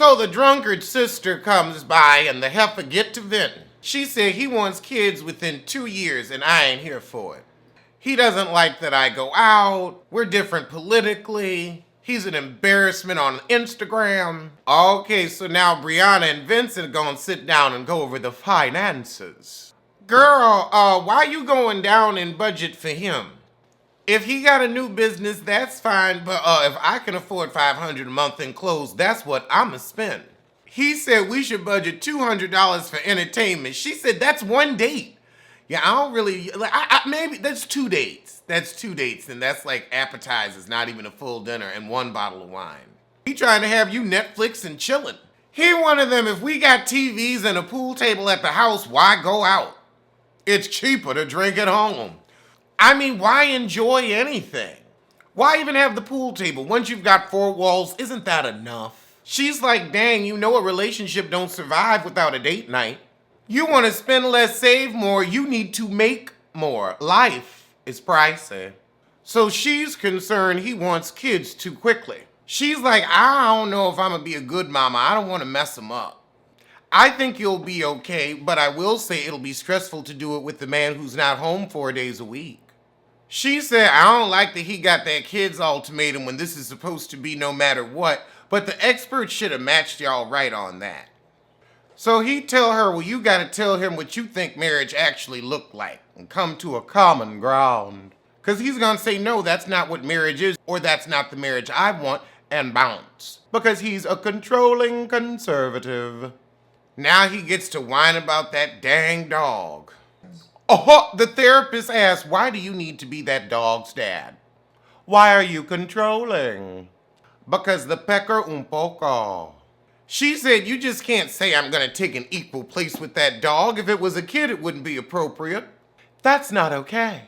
So the drunkard's sister comes by and the heifer get to venting. She said he wants kids within 2 years and I ain't here for it. He doesn't like that I go out. We're different politically. He's an embarrassment on Instagram. Okay, so now Brianna and Vincent are gonna sit down and go over the finances. Girl, why you going down in budget for him? If he got a new business, that's fine, but if I can afford $500 a month in clothes, that's what I'ma spend. He said we should budget $200 for entertainment. She said that's one date. Yeah, I don't really, maybe that's 2 dates. That's 2 dates, and that's like appetizers, not even a full dinner, and 1 bottle of wine. He trying to have you Netflix and chilling. He one of them, if we got TVs and a pool table at the house, why go out? It's cheaper to drink at home. I mean, why enjoy anything? Why even have the pool table? Once you've got 4 walls, isn't that enough? She's like, dang, you know a relationship don't survive without a date night. You want to spend less, save more, you need to make more. Life is pricey. So she's concerned he wants kids too quickly. She's like, I don't know if I'm going to be a good mama. I don't want to mess him up. I think you'll be okay, but I will say it'll be stressful to do it with the man who's not home 4 days a week. She said, I don't like that he got that kid's ultimatum when this is supposed to be no matter what, but the experts should have matched y'all right on that. So he tell her, well, you gotta tell him what you think marriage actually looked like and come to a common ground. Cause he's gonna say, no, that's not what marriage is, or that's not the marriage I want, and bounce. Because he's a controlling conservative. Now he gets to whine about that dang dog. Oh, the therapist asked, why do you need to be that dog's dad? Why are you controlling? Because the pecker un poco. She said, you just can't say I'm gonna take an equal place with that dog. If it was a kid, it wouldn't be appropriate. That's not okay.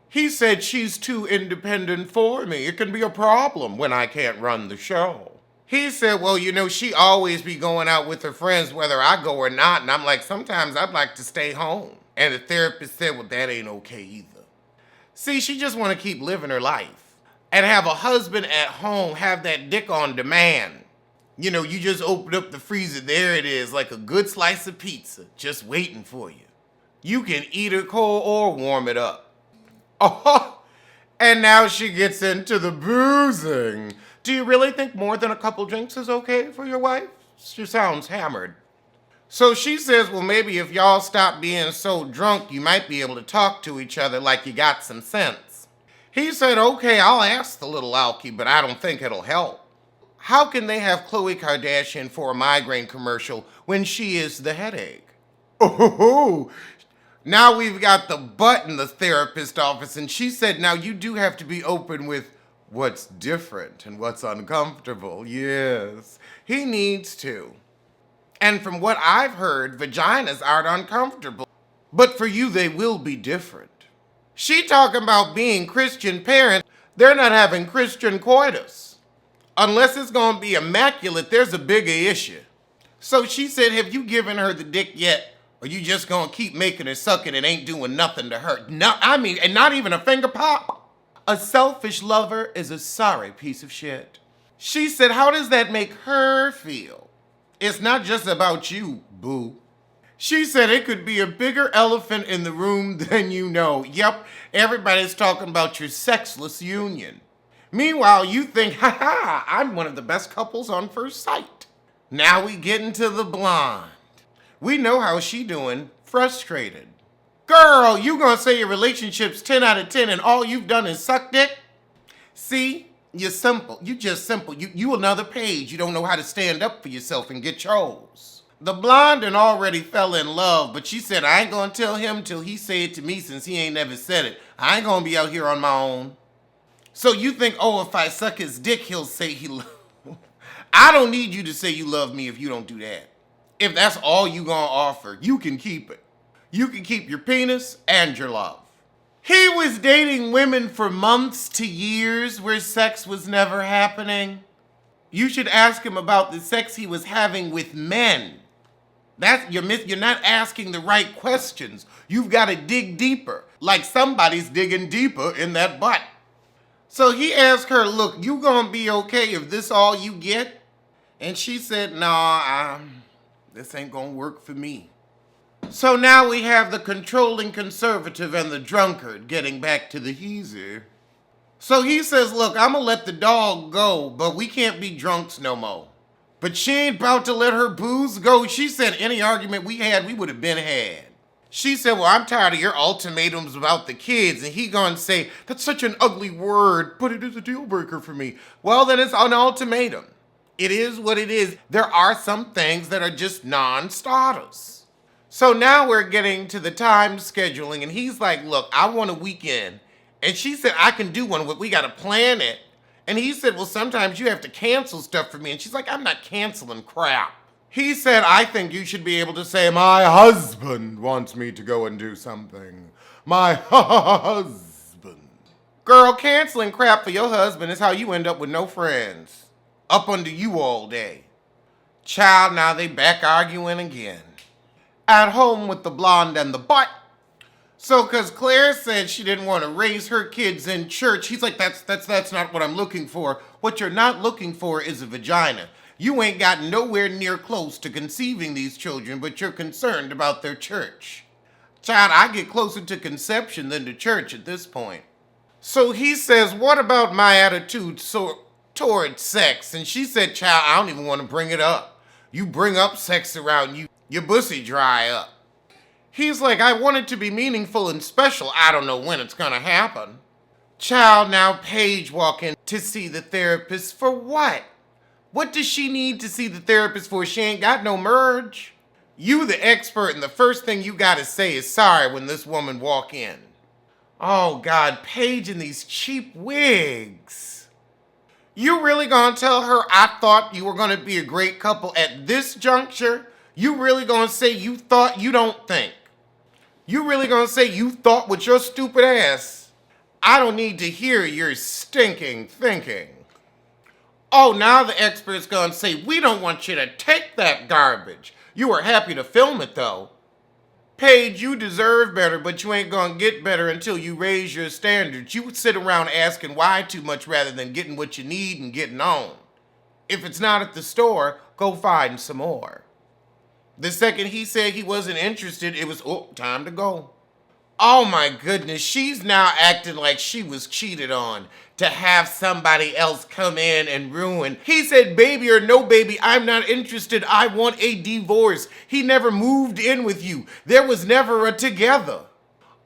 He said, she's too independent for me. It can be a problem when I can't run the show. He said, well, you know, she always be going out with her friends whether I go or not. And I'm like, sometimes I'd like to stay home. And the therapist said, well, that ain't okay either. See, she just want to keep living her life and have a husband at home, have that dick on demand. You know, you just open up the freezer, there it is, like a good slice of pizza, just waiting for you. You can eat it cold or warm it up. Oh, and now she gets into the boozing. Do you really think more than a couple drinks is okay for your wife? She sounds hammered. So she says, well, maybe if y'all stop being so drunk, you might be able to talk to each other like you got some sense. He said, okay, I'll ask the little alky, but I don't think it'll help. How can they have Khloe Kardashian for a migraine commercial when she is the headache? Oh, now we've got the butt in the therapist office, and she said, now you do have to be open with what's different and what's uncomfortable. Yes, he needs to. And from what I've heard, vaginas aren't uncomfortable. But for you, they will be different. She talking about being Christian parents. They're not having Christian coitus. Unless it's going to be immaculate, there's a bigger issue. So she said, have you given her the dick yet? Or you just going to keep making her suck it and ain't doing nothing to her? No, I mean, and not even a finger pop. A selfish lover is a sorry piece of shit. She said, how does that make her feel? It's not just about you, boo. She said it could be a bigger elephant in the room than you know. Yep, everybody's talking about your sexless union. Meanwhile, you think, ha, I'm one of the best couples on first sight. Now we get into the blonde. We know how she doing, frustrated. Girl, you gonna say your relationship's 10 out of 10 and all you've done is suck dick? See? You're simple. You just simple. You another page. You don't know how to stand up for yourself and get yours. The blonde already fell in love, but she said, I ain't gonna tell him till he say it to me since he ain't never said it. I ain't gonna be out here on my own. So you think, oh, if I suck his dick, he'll say he love. I don't need you to say you love me if you don't do that. If that's all you gonna offer, you can keep it. You can keep your penis and your love. He was dating women for months to years where sex was never happening. You should ask him about the sex he was having with men. You're not asking the right questions. You've got to dig deeper, like somebody's digging deeper in that butt. So he asked her, look, you gonna be okay if this all you get? And she said, nah, this ain't gonna work for me. So now we have the controlling conservative and the drunkard getting back to the heezer. So he says, look, I'm gonna let the dog go, but we can't be drunks no more. But she ain't about to let her booze go. She said any argument we had, we would have been had. She said, well, I'm tired of your ultimatums about the kids. And he gonna say, that's such an ugly word, but it is a deal breaker for me. Well, then it's an ultimatum. It is what it is. There are some things that are just non-starters. So now we're getting to the time scheduling, and he's like, look, I want a weekend. And she said, I can do one, but we gotta plan it. And he said, well, sometimes you have to cancel stuff for me. And she's like, I'm not canceling crap. He said, I think you should be able to say, my husband wants me to go and do something. My husband. Girl, canceling crap for your husband is how you end up with no friends. Up under you all day. Child, now they back arguing again. At home with the blonde and the butt. So, because Claire said she didn't want to raise her kids in church, he's like, that's not what I'm looking for. What you're not looking for is a vagina. You ain't got nowhere near close to conceiving these children, but you're concerned about their church. Child, I get closer to conception than to church at this point. So he says, what about my attitude toward sex? And she said, child, I don't even want to bring it up. You bring up sex around you, your pussy dry up. He's like, I want it to be meaningful and special. I don't know when it's gonna happen. Child, now Paige walk in to see the therapist for what? What does she need to see the therapist for? She ain't got no merge. You the expert, and the first thing you gotta say is sorry when this woman walk in. Oh God, Paige in these cheap wigs. You really gonna tell her I thought you were gonna be a great couple at this juncture? You really gonna say you thought you don't think? You really gonna say you thought with your stupid ass? I don't need to hear your stinking thinking. Oh, now the expert's gonna say, we don't want you to take that garbage. You were happy to film it though. Paige, you deserve better, but you ain't gonna get better until you raise your standards. You would sit around asking why too much rather than getting what you need and getting on. If it's not at the store, go find some more. The second he said he wasn't interested, it was, oh, time to go. Oh my goodness, she's now acting like she was cheated on to have somebody else come in and ruin. He said, baby or no baby, I'm not interested. I want a divorce. He never moved in with you. There was never a together.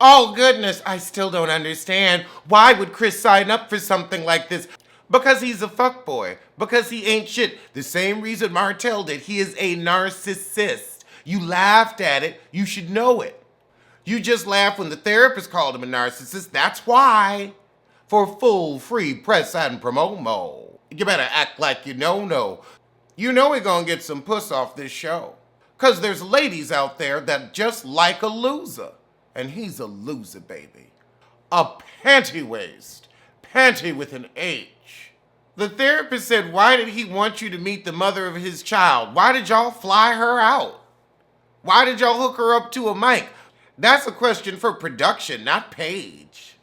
Oh goodness, I still don't understand. Why would Chris sign up for something like this? Because he's a fuckboy. Because he ain't shit. The same reason Martell did. He is a narcissist. You laughed at it. You should know it. You just laughed when the therapist called him a narcissist. That's why. For full free press and promo. You better act like you know. You know we're gonna get some puss off this show. Cause there's ladies out there that just like a loser. And he's a loser, baby. A panty waist. Panty with an H. The therapist said, why did he want you to meet the mother of his child? Why did y'all fly her out? Why did y'all hook her up to a mic? That's a question for production, not Paige.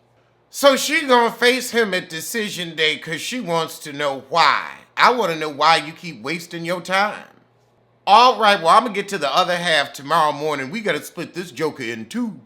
So she gonna face him at decision day because she wants to know why. I want to know why you keep wasting your time. All right, well, I'm gonna get to the other half tomorrow morning. We gotta split this joker in two.